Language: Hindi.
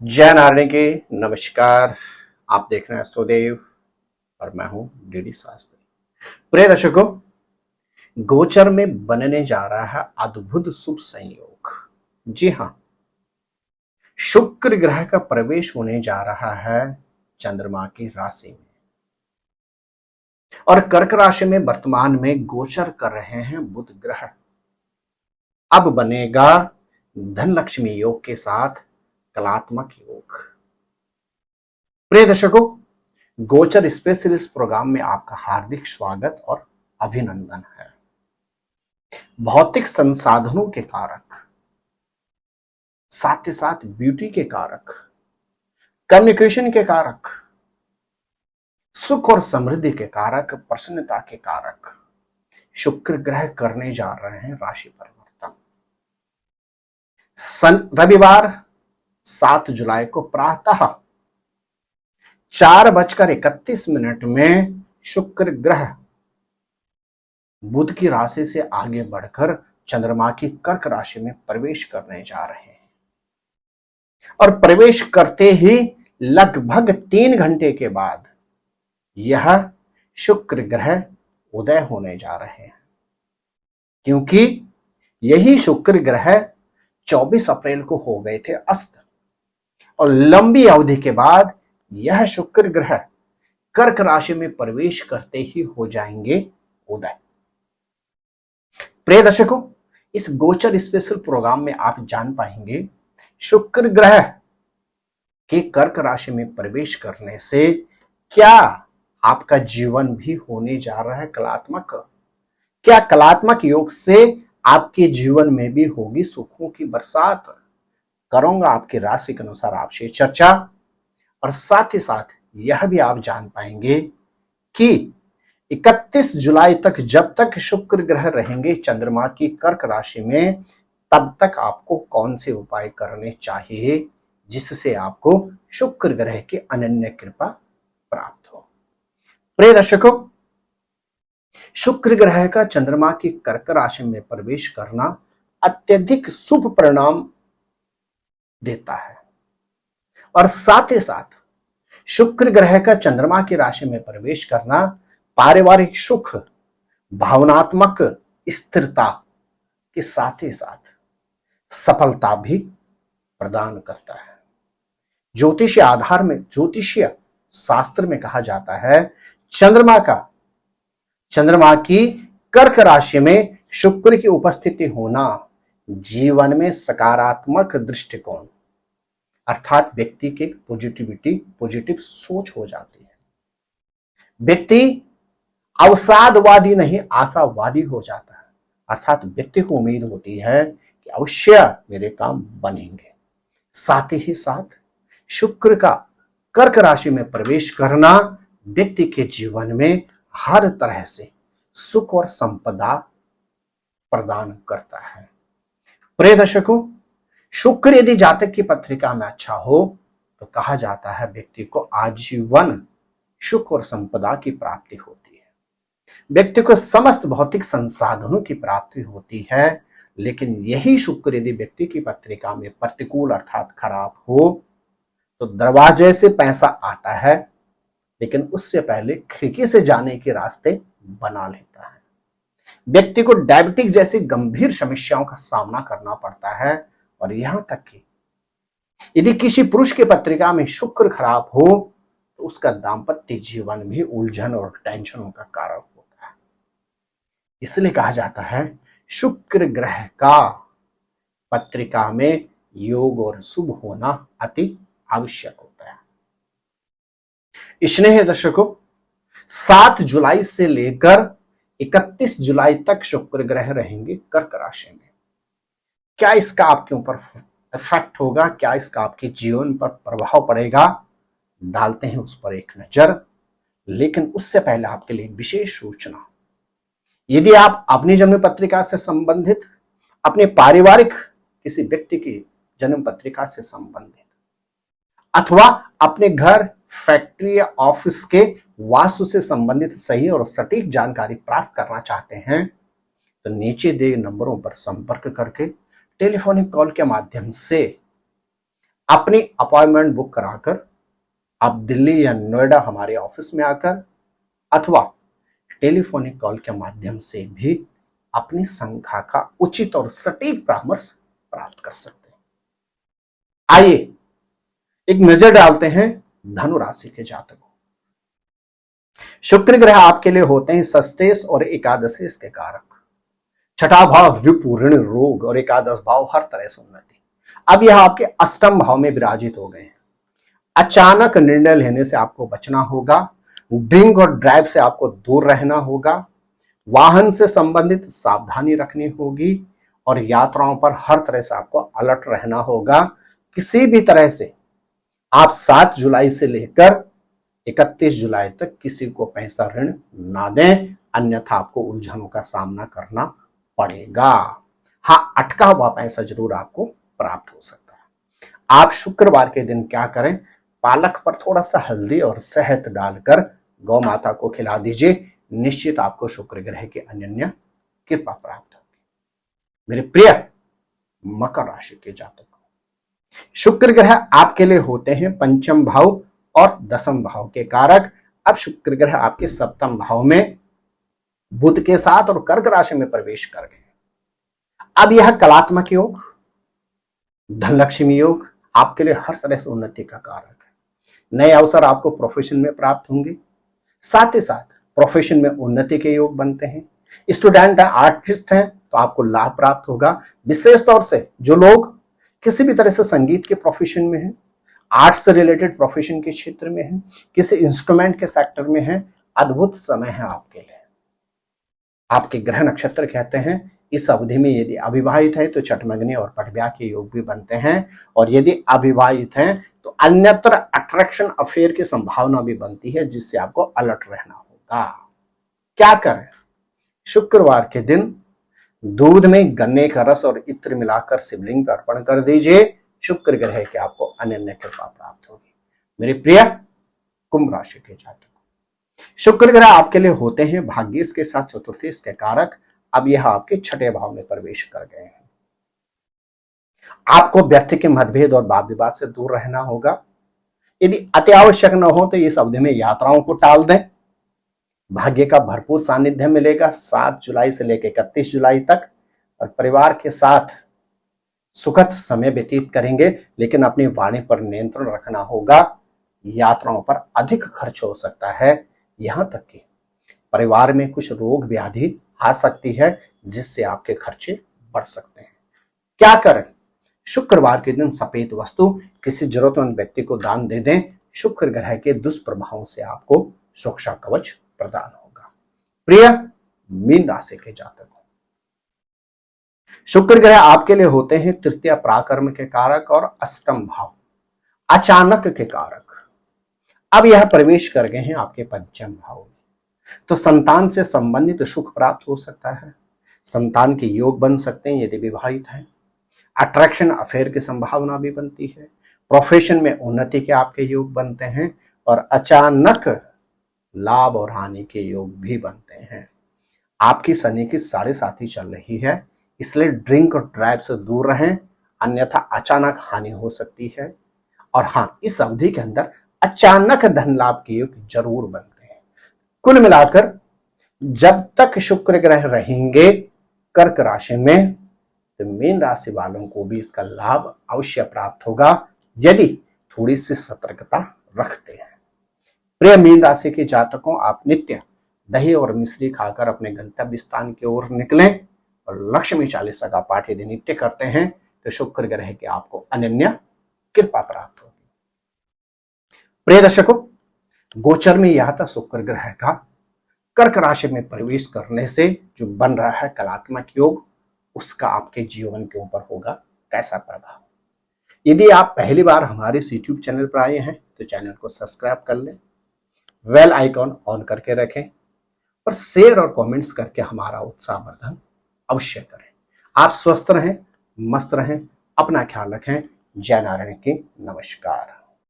जय नारायण के नमस्कार। आप देख रहे हैं एस्ट्रोदेव और मैं हूं डीडी शास्त्री। प्रिय दर्शकों, गोचर में बनने जा रहा है अद्भुत शुभ संयोग। जी हां, शुक्र ग्रह का प्रवेश होने जा रहा है चंद्रमा की राशि में और कर्क राशि में वर्तमान में गोचर कर रहे हैं बुध ग्रह। अब बनेगा धन लक्ष्मी योग के साथ कलात्मक योग। प्रिय दर्शकों, गोचर स्पेशलिस्ट प्रोग्राम में आपका हार्दिक स्वागत और अभिनंदन है। भौतिक संसाधनों के कारक, साथ ही साथ ब्यूटी के कारक, कम्युनिकेशन के कारक, सुख और समृद्धि के कारक, प्रसन्नता के कारक शुक्र ग्रह करने जा रहे हैं राशि परिवर्तन। रविवार 7 जुलाई को प्रातः 4:31 में शुक्र ग्रह बुध की राशि से आगे बढ़कर चंद्रमा की कर्क राशि में प्रवेश करने जा रहे हैं और प्रवेश करते ही लगभग 3 घंटे के बाद यह शुक्र ग्रह उदय होने जा रहे हैं, क्योंकि यही शुक्र ग्रह 24 अप्रैल को हो गए थे अस्त और लंबी अवधि के बाद यह शुक्र ग्रह कर्क राशि में प्रवेश करते ही हो जाएंगे उदय। प्रिय दर्शकों, इस गोचर स्पेशल प्रोग्राम में आप जान पाएंगे शुक्र ग्रह के कर्क राशि में प्रवेश करने से क्या आपका जीवन भी होने जा रहा है कलात्मक। क्या कलात्मक योग से आपके जीवन में भी होगी सुखों की बरसात। करूंगा आपकी राशि के अनुसार आपसे चर्चा और साथ ही साथ यह भी आप जान पाएंगे कि 31 जुलाई तक जब तक शुक्र ग्रह रहेंगे चंद्रमा की कर्क राशि में, तब तक आपको कौन से उपाय करने चाहिए जिससे आपको शुक्र ग्रह की अनन्य कृपा प्राप्त हो। प्रिय दर्शकों, शुक्र ग्रह का चंद्रमा की कर्क राशि में प्रवेश करना अत्यधिक शुभ परिणाम देता है और साथ ही साथ शुक्र ग्रह का चंद्रमा की राशि में प्रवेश करना पारिवारिक सुख, भावनात्मक स्थिरता के साथ ही साथ सफलता भी प्रदान करता है। ज्योतिषीय आधार में, ज्योतिषीय शास्त्र में कहा जाता है चंद्रमा की कर्क राशि में शुक्र की उपस्थिति होना जीवन में सकारात्मक दृष्टिकोण अर्थात व्यक्ति की पॉजिटिव सोच हो जाती है। व्यक्ति अवसादवादी नहीं आशावादी हो जाता है, अर्थात व्यक्ति को उम्मीद होती है कि अवश्य मेरे काम बनेंगे। साथ ही साथ शुक्र का कर्क राशि में प्रवेश करना व्यक्ति के जीवन में हर तरह से सुख और संपदा प्रदान करता है। प्रिय दर्शकों, शुक्र यदि जातक की पत्रिका में अच्छा हो तो कहा जाता है व्यक्ति को आजीवन सुख और संपदा की प्राप्ति होती है, व्यक्ति को समस्त भौतिक संसाधनों की प्राप्ति होती है। लेकिन यही शुक्र यदि व्यक्ति की पत्रिका में प्रतिकूल अर्थात खराब हो तो दरवाजे से पैसा आता है, लेकिन उससे पहले खिड़की से जाने के रास्ते बना लेता है। व्यक्ति को डायबिटिक जैसी गंभीर समस्याओं का सामना करना पड़ता है और यहां तक कि यदि किसी पुरुष की पत्रिका में शुक्र खराब हो तो उसका दाम्पत्य जीवन भी उलझन और टेंशनों का कारण होता है। इसलिए कहा जाता है शुक्र ग्रह का पत्रिका में योग और शुभ होना अति आवश्यक होता है। स्नेह दर्शकों, 7 जुलाई से लेकर 31 जुलाई तक शुक्र ग्रह रहेंगे कर्क राशि में। क्या इसका आपके ऊपर इफेक्ट होगा, क्या इसका आपके जीवन पर प्रभाव पड़ेगा, डालते हैं उस पर एक नजर। लेकिन उससे पहले आपके लिए विशेष सूचना, यदि आप अपनी जन्म पत्रिका से संबंधित, अपने पारिवारिक किसी व्यक्ति की जन्म पत्रिका से संबंधित अथवा अपने घर, फैक्ट्री या ऑफिस के वास्तु से संबंधित सही और सटीक जानकारी प्राप्त करना चाहते हैं तो नीचे दिए नंबरों पर संपर्क करके टेलीफोनिक कॉल के माध्यम से अपनी अपॉइंटमेंट बुक कराकर आप दिल्ली या नोएडा हमारे ऑफिस में आकर अथवा टेलीफोनिक कॉल के माध्यम से भी अपनी संख्या का उचित और सटीक परामर्श प्राप्त कर सकते हैं। आइए एक नजर डालते हैं धनु राशि के जातकों। शुक्र ग्रह आपके लिए होते हैं सस्तेश और एकादशेश के कारक। छठा भाव विपु, ऋण, रोग और एकादश भाव हर तरह से उन्नति। अब यह आपके अष्टम भाव में विराजित हो गए हैं। अचानक निर्णय लेने से आपको बचना होगा। ड्रिंक और ड्राइव से आपको दूर रहना होगा। वाहन से संबंधित सावधानी रखनी होगी और यात्राओं पर हर तरह से आपको अलर्ट रहना होगा। किसी भी तरह से आप 7 जुलाई से लेकर 31 जुलाई तक किसी को पैसा ऋण ना दें, अन्यथा आपको उलझनों का सामना करना पड़ेगा। हाँ, अटका हुआ पैसा जरूर आपको प्राप्त हो सकता है। आप शुक्रवार के दिन क्या करें, पालक पर थोड़ा सा हल्दी और शहद डालकर गौ माता को खिला दीजिए। निश्चित आपको शुक्र ग्रह की अनन्य कृपा प्राप्त होगी। मेरे प्रिय मकर राशि के जातकों, शुक्र ग्रह आपके लिए होते हैं पंचम भाव और दसम भाव के कारक। अब शुक्र ग्रह आपके सप्तम भाव में बुध के साथ और कर्क राशि में प्रवेश कर गए। अब यह कलात्मक योग, धनलक्ष्मी योग आपके लिए हर तरह से उन्नति का कारक है। नए अवसर आपको प्रोफेशन में प्राप्त होंगे। साथ ही साथ प्रोफेशन में उन्नति के योग बनते हैं। स्टूडेंट है, आर्टिस्ट हैं, तो आपको लाभ प्राप्त होगा। विशेष तौर से जो लोग किसी भी तरह से संगीत के प्रोफेशन में हैं, आर्ट्स से रिलेटेड प्रोफेशन के क्षेत्र में हैं, किसी इंस्ट्रूमेंट के सेक्टर में हैं, अद्भुत समय है आपके लिए। आपके ग्रह नक्षत्र कहते हैं इस अवधि में यदि अविवाहित है तो चटमंगनी और पटब्याह के योग भी बनते हैं, और यदि अविवाहित हैं तो अन्यत्र अट्रैक्शन अफेयर की संभावना भी बनती है, जिससे आपको अलर्ट रहना होगा। क्या करें, शुक्रवार के दिन दूध में गन्ने का रस और इत्र मिलाकर शिवलिंग पर अर्पण कर दीजिए। शुक्र ग्रह के आपको अनन्य कृपा प्राप्त होगी। मेरे प्रिय कुंभ राशि के जातक, शुक्र ग्रह आपके लिए होते हैं भाग्येश के साथ चतुर्थेश के कारक। अब यह आपके छठे भाव में प्रवेश कर गए हैं। आपको व्यर्थ के मतभेद और वाद विवाद से दूर रहना होगा। यदि अति आवश्यक न हो तो इस अवधि में यात्राओं को टाल दें। भाग्य का भरपूर सानिध्य मिलेगा 7 जुलाई से लेकर 31 जुलाई तक, और परिवार के साथ सुखद समय व्यतीत करेंगे। लेकिन अपनी वाणी पर नियंत्रण रखना होगा। यात्राओं पर अधिक खर्च हो सकता है, यहां तक कि परिवार में कुछ रोग व्याधि आ सकती है, जिससे आपके खर्चे बढ़ सकते हैं। क्या करें, शुक्रवार के दिन सफेद वस्तु किसी जरूरतमंद व्यक्ति को दान दे दें। शुक्र ग्रह के दुष्प्रभावों से आपको सुरक्षा कवच प्रदान होगा। प्रिय मीन राशि के जातकों, शुक्र ग्रह आपके लिए होते हैं तृतीय पराक्रम के कारक और अष्टम भाव अचानक के कारक। अब यह प्रवेश कर गए हैं आपके पंचम भाव में, तो संतान से संबंधित सुख प्राप्त हो सकता है। संतान के योग बन सकते हैं यदि विवाहित हैं। अट्रैक्शन अफेयर की संभावना भी बनती है। प्रोफेशन में उन्नति के आपके योग बनते हैं, और अचानक लाभ और हानि के योग भी बनते हैं। आपकी शनि की 7.5 चल रही है, इसलिए ड्रिंक और ड्राइव से दूर रहें, अन्यथा अचानक हानि हो सकती है। और हाँ, इस अवधि के अंदर अचानक धन लाभ के योग जरूर बनते हैं। कुल मिलाकर जब तक शुक्र ग्रह रहेंगे कर्क राशि में, तो मीन राशि वालों को भी इसका लाभ अवश्य प्राप्त होगा, यदि थोड़ी सी सतर्कता रखते हैं। प्रिय मीन राशि के जातकों, आप नित्य दही और मिश्री खाकर अपने गंतव्य स्थान की ओर निकलें, और लक्ष्मी चालीसा का पाठ यदि नित्य करते हैं तो शुक्र ग्रह की आपको अनन्य कृपा प्राप्त होगी। प्रिय दर्शकों, गोचर में यह था शुक्र ग्रह का कर्क राशि में प्रवेश करने से जो बन रहा है कलात्मक योग, उसका आपके जीवन के ऊपर होगा कैसा प्रभाव। यदि आप पहली बार हमारे इस YouTube चैनल पर आए हैं तो चैनल को सब्सक्राइब कर लें, बेल आइकॉन ऑन करके रखें, और शेयर और कमेंट्स करके हमारा उत्साहवर्धन अवश्य करें। आप स्वस्थ रहें, मस्त रहें, अपना ख्याल रखें। जय नारायण की नमस्कार।